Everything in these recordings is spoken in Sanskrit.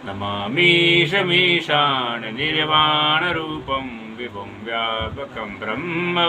नमामीशमीशान निर्वाणरूपं विभुं व्यापकं ब्रह्मवेदस्वरूपं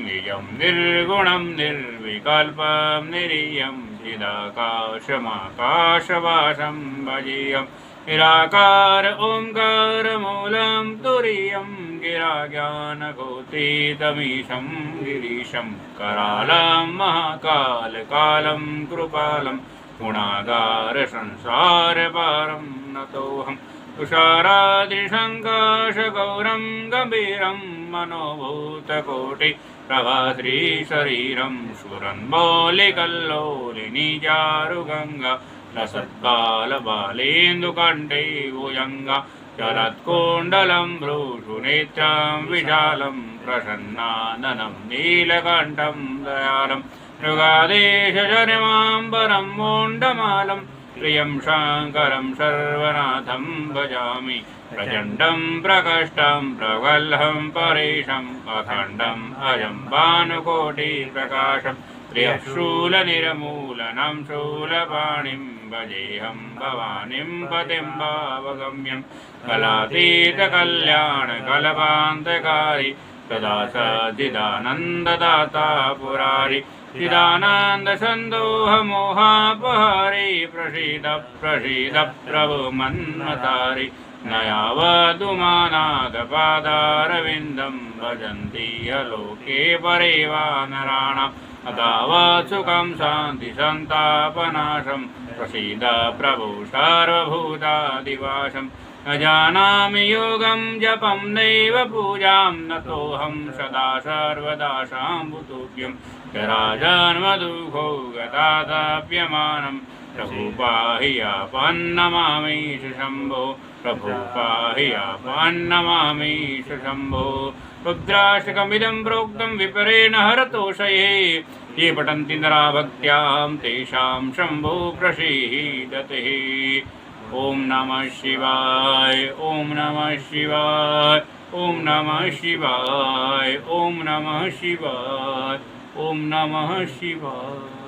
निजं निर्गुणं निर्विकल्पं निरीयं चिदाकाशमाकाशवासं भजेयं निराकार ओङ्कारमूलं तुरीयं गिराज्ञानगोत्रीतमीशं गिरीशं करालं महाकालकालं कृपालं गुणागार संसारपारं नतोऽहं तुषाराद्रिशङ्काशगौरं गम्भीरं मनोभूतकोटि प्रभाश्रीशरीरं स्फुरन्मौलिकल्लोलिनी चारुगङ्गा लसत्बालबालेन्दुकण्ठे भुजङ्गा चलत्कुण्डलं भ्रूषुनेत्रं विशालं प्रसन्नाननं नीलकण्ठं दयालं मृगादेशचर्माम्बरं मोण्डमालं प्रियं शाङ्करं सर्वनाथं भजामि प्रचण्डं प्रकष्टं प्रगल्भं परेशम् अखण्डम् अजं भानुकोटिप्रकाशं त्र्यशूलनिर्मूलनं शूलपाणिं भजेऽहं भवानीं पतिं भावगम्यं कलातीतकल्याणकल्पान्तकारी सदा सच्चिदानन्ददाता पुरारि चिदानन्दसन्दोहमोहापहारी प्रसीद प्रसीद प्रभो मन्मतारि न यावदुमानादपादारविन्दं भजन्ति लोके परे वा नराणाम् अतावत् सुखं शान्तिसन्तापनाशं प्रसीद प्रभो सर्वभूतादिवासं न जानामि योगं जपं नैव पूजां नतोऽहं सदा सर्वदा शाम्भुतुभ्यं जराजन्मदुःखो गतादाप्यमानं प्रभु पाहि यापन्नमामीश शम्भो प्रभु पाहि यापन्नमामीश शम्भो रुद्राष्टकमिदं प्रोक्तं विपरेण हरतोषये ये पठन्ति नरा भक्त्यां तेषां शम्भो प्रसीदते ॐ नमः शिवाय ॐ नमः शिवाय ॐ नमः शिवाय ॐ नमः शिवाय ॐ नमः शिवाय।